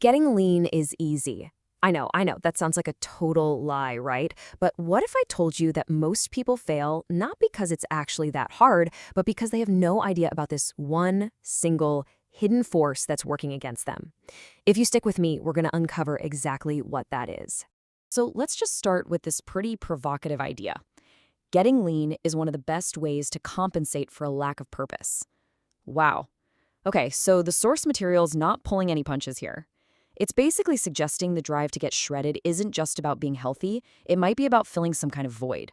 Getting lean is easy. I know, that sounds like a total lie, right? But what if I told you that most people fail not because it's actually that hard, but because they have no idea about this one single hidden force that's working against them? If you stick with me, we're going to uncover exactly what that is. So let's just start with this pretty provocative idea. Getting lean is one of the best ways to compensate for a lack of purpose. Wow. Okay, so the source material's not pulling any punches here. It's basically suggesting the drive to get shredded isn't just about being healthy, it might be about filling some kind of void.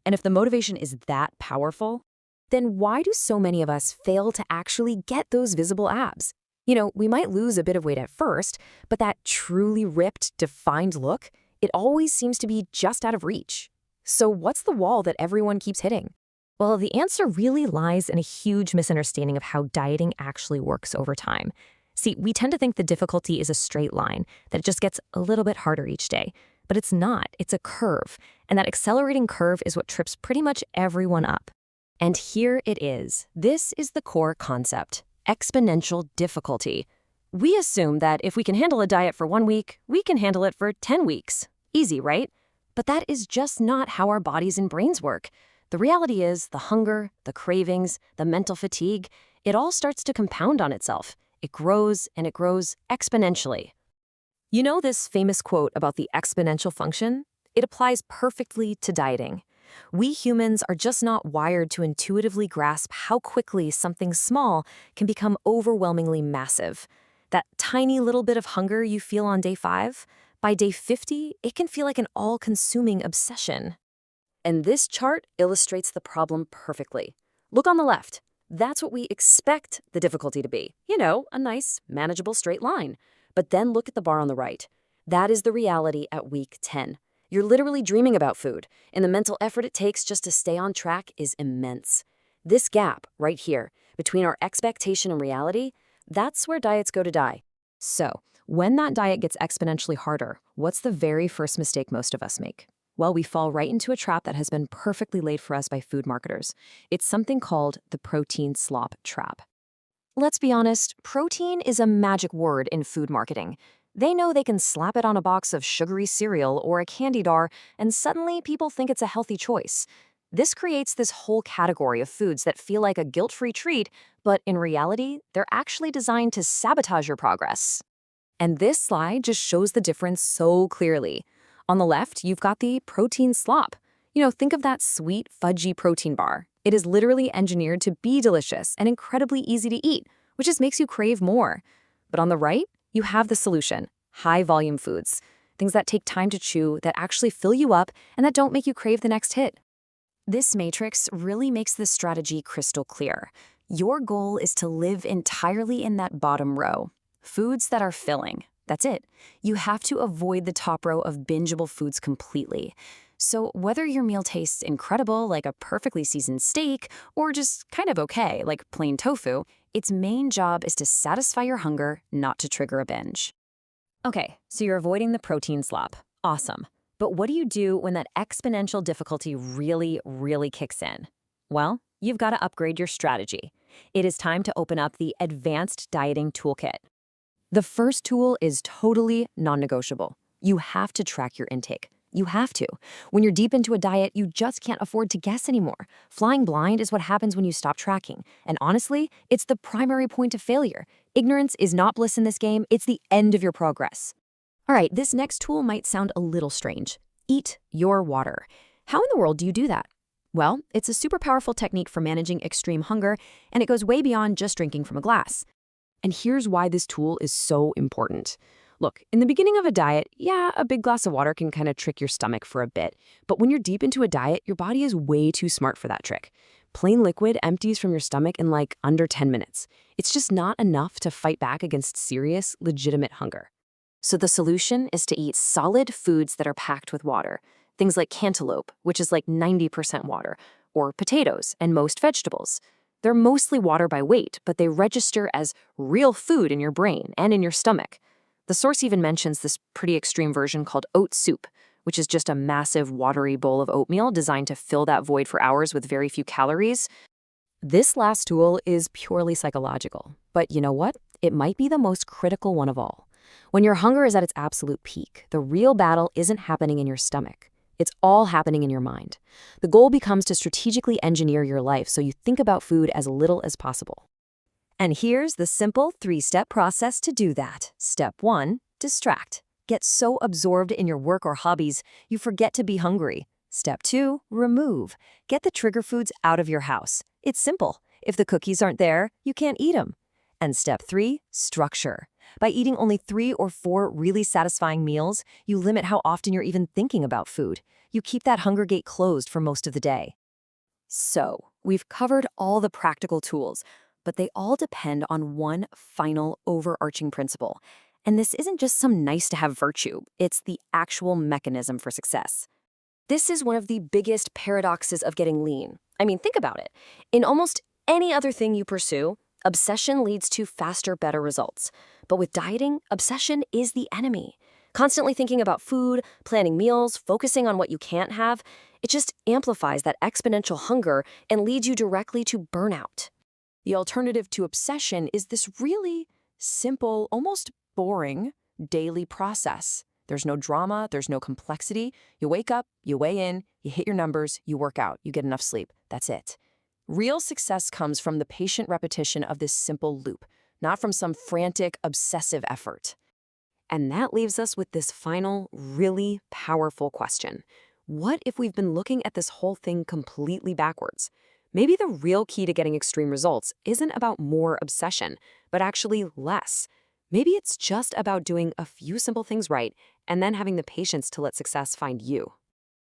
And if the motivation is that powerful, then why do so many of us fail to actually get those visible abs? We might lose a bit of weight at first, but that truly ripped, defined look, it always seems to be just out of reach. So what's the wall that everyone keeps hitting? Well, the answer really lies in a huge misunderstanding of how dieting actually works over time. See, we tend to think the difficulty is a straight line, that it just gets a little bit harder each day. But it's not, it's a curve. And that accelerating curve is what trips pretty much everyone up. And here it is. This is the core concept: exponential difficulty. We assume that if we can handle a diet for 1 week, we can handle it for 10 weeks. Easy, right? But that is just not how our bodies and brains work. The reality is the hunger, the cravings, the mental fatigue, it all starts to compound on itself. It grows and it grows exponentially. You know this famous quote about the exponential function? It applies perfectly to dieting. We humans are just not wired to intuitively grasp how quickly something small can become overwhelmingly massive. That tiny little bit of hunger you feel on day 5, by day 50, it can feel like an all-consuming obsession. And this chart illustrates the problem perfectly. Look on the left. That's what we expect the difficulty to be. A nice, manageable straight line. But then look at the bar on the right. That is the reality at week 10. You're literally dreaming about food, and the mental effort it takes just to stay on track is immense. This gap, right here, between our expectation and reality, that's where diets go to die. So, when that diet gets exponentially harder, what's the very first mistake most of us make? Well, we fall right into a trap that has been perfectly laid for us by food marketers. It's something called the protein slop trap. Let's be honest, protein is a magic word in food marketing. They know they can slap it on a box of sugary cereal or a candy bar, and suddenly people think it's a healthy choice. This creates this whole category of foods that feel like a guilt-free treat, but in reality, they're actually designed to sabotage your progress. And this slide just shows the difference so clearly. On the left, you've got the protein slop. Think of that sweet, fudgy protein bar. It is literally engineered to be delicious and incredibly easy to eat, which just makes you crave more. But on the right, you have the solution: high-volume foods. Things that take time to chew, that actually fill you up, and that don't make you crave the next hit. This matrix really makes this strategy crystal clear. Your goal is to live entirely in that bottom row. Foods that are filling. That's it. You have to avoid the top row of bingeable foods completely. So whether your meal tastes incredible, like a perfectly seasoned steak, or just kind of okay, like plain tofu, its main job is to satisfy your hunger, not to trigger a binge. Okay, so you're avoiding the protein slop. Awesome. But what do you do when that exponential difficulty really, really kicks in? Well, you've got to upgrade your strategy. It is time to open up the Advanced Dieting Toolkit. The first tool is totally non-negotiable. You have to track your intake. You have to. When you're deep into a diet, you just can't afford to guess anymore. Flying blind is what happens when you stop tracking. And honestly, it's the primary point of failure. Ignorance is not bliss in this game. It's the end of your progress. All right, this next tool might sound a little strange. Eat your water. How in the world do you do that? Well, it's a super powerful technique for managing extreme hunger, and it goes way beyond just drinking from a glass. And here's why this tool is so important. Look, in the beginning of a diet, yeah, a big glass of water can kind of trick your stomach for a bit. But when you're deep into a diet, your body is way too smart for that trick. Plain liquid empties from your stomach in like under 10 minutes. It's just not enough to fight back against serious, legitimate hunger. So the solution is to eat solid foods that are packed with water. Things like cantaloupe, which is like 90% water, or potatoes and most vegetables. They're mostly water by weight, but they register as real food in your brain and in your stomach. The source even mentions this pretty extreme version called oat soup, which is just a massive watery bowl of oatmeal designed to fill that void for hours with very few calories. This last tool is purely psychological, but you know what? It might be the most critical one of all. When your hunger is at its absolute peak, the real battle isn't happening in your stomach. It's all happening in your mind. The goal becomes to strategically engineer your life so you think about food as little as possible. And here's the simple 3-step process to do that. Step 1, distract. Get so absorbed in your work or hobbies, you forget to be hungry. Step 2, remove. Get the trigger foods out of your house. It's simple. If the cookies aren't there, you can't eat them. And step 3, structure. By eating only 3 or 4 really satisfying meals, you limit how often you're even thinking about food. You keep that hunger gate closed for most of the day. So, we've covered all the practical tools, but they all depend on one final overarching principle. And this isn't just some nice-to-have virtue, it's the actual mechanism for success. This is one of the biggest paradoxes of getting lean. I mean, think about it. In almost any other thing you pursue, obsession leads to faster, better results. But with dieting, obsession is the enemy. Constantly thinking about food, planning meals, focusing on what you can't have, it just amplifies that exponential hunger and leads you directly to burnout. The alternative to obsession is this really simple, almost boring daily process. There's no drama, there's no complexity. You wake up, you weigh in, you hit your numbers, you work out, you get enough sleep. That's it. Real success comes from the patient repetition of this simple loop, not from some frantic, obsessive effort. And that leaves us with this final, really powerful question. What if we've been looking at this whole thing completely backwards? Maybe the real key to getting extreme results isn't about more obsession, but actually less. Maybe it's just about doing a few simple things right and then having the patience to let success find you.